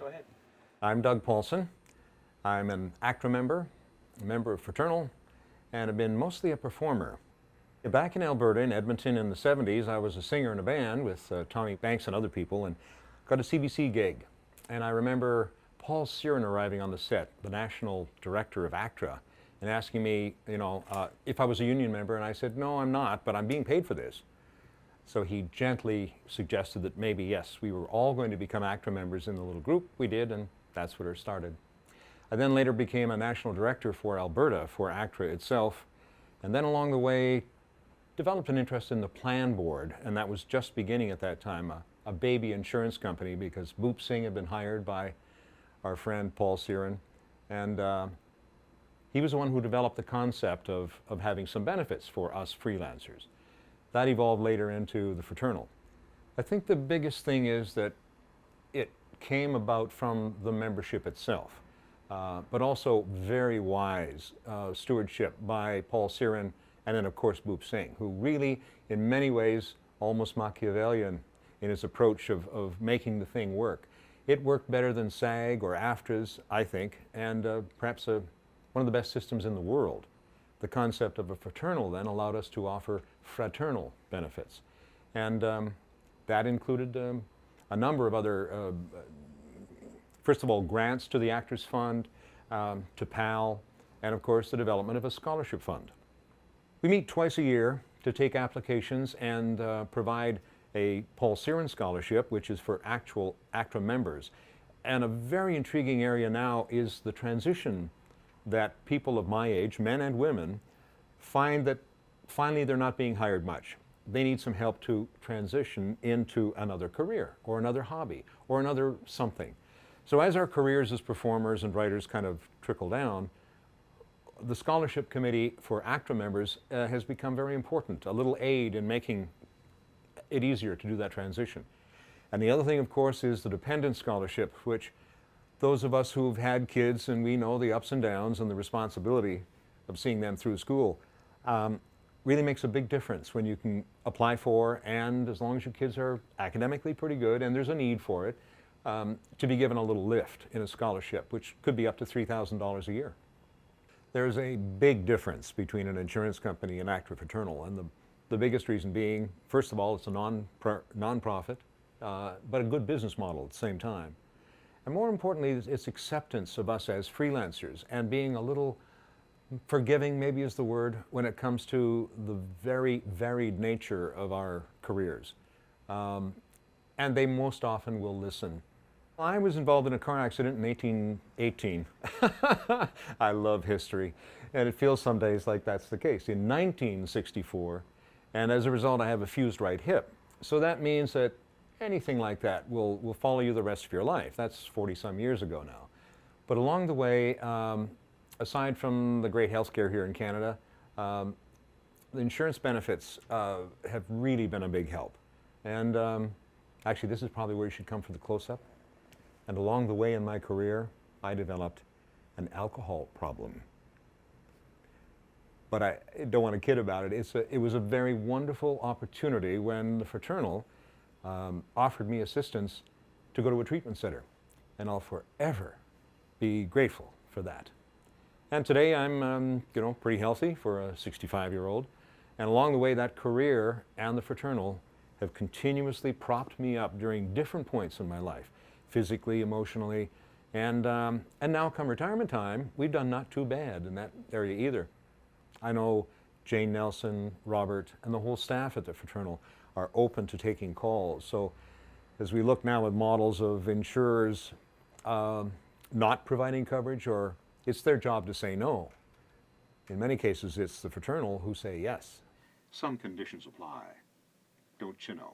Go ahead. I'm Doug Paulson. I'm an ACTRA member, a member of Fraternal, and have been mostly a performer. Back in Alberta, in Edmonton in the 70s, I was a singer in a band with Tommy Banks and other people, and got a CBC gig. And I remember Paulson arriving on the set, the national director of ACTRA, and asking me, if I was a union member, and I said, no, I'm not, but I'm being paid for this. So he gently suggested that maybe, yes, we were all going to become ACTRA members in the little group. We did, and that's where it started. I then later became a national director for Alberta, for ACTRA itself, and then along the way developed an interest in the plan board, and that was just beginning at that time, a baby insurance company, because Boop Singh had been hired by our friend Paul Siren, and he was the one who developed the concept of having some benefits for us freelancers. That evolved later into the Fraternal. I think the biggest thing is that it came about from the membership itself, but also very wise stewardship by Paul Siren, and then of course Boop Singh, who really, in many ways, almost Machiavellian in his approach of making the thing work. It worked better than SAG or AFTRA's, I think, and perhaps one of the best systems in the world. The concept of a fraternal then allowed us to offer fraternal benefits. And that included a number of other, first of all, grants to the Actors Fund, to PAL, and of course the development of a scholarship fund. We meet twice a year to take applications and provide a Paul Siren scholarship, which is for actual ACTRA members. And a very intriguing area now is the transition that people of my age, men and women, find that finally they're not being hired much. They need some help to transition into another career or another hobby or another something. So as our careers as performers and writers kind of trickle down, the scholarship committee for ACTRA members has become very important, a little aid in making it easier to do that transition. And the other thing, of course, is the dependent scholarship, which those of us who've had kids and we know the ups and downs and the responsibility of seeing them through school really makes a big difference when you can apply for, and as long as your kids are academically pretty good and there's a need for it, to be given a little lift in a scholarship, which could be up to $3,000 a year. There's a big difference between an insurance company and ACTRA Fraternal, and the biggest reason being, first of all, it's a non-profit, but a good business model at the same time. And more importantly, it's acceptance of us as freelancers and being a little forgiving, maybe is the word, when it comes to the very varied nature of our careers. And they most often will listen. I was involved in a car accident in 1818. I love history, and it feels some days like that's the case. In 1964, and as a result I have a fused right hip. So that means that anything like that will follow you the rest of your life. That's 40-some years ago now. But along the way, aside from the great healthcare here in Canada, the insurance benefits have really been a big help. And actually, this is probably where you should come for the close-up. And along the way in my career, I developed an alcohol problem. But I don't want to kid about it. It was a very wonderful opportunity when the Fraternal offered me assistance to go to a treatment center. And I'll forever be grateful for that. And today I'm, pretty healthy for a 65-year-old. And along the way, that career and the Fraternal have continuously propped me up during different points in my life, physically, emotionally, and now come retirement time, we've done not too bad in that area either. I know Jane Nelson, Robert, and the whole staff at the Fraternal are open to taking calls. So as we look now at models of insurers not providing coverage, or it's their job to say no. In many cases, it's the Fraternal who say yes. Some conditions apply, don't you know?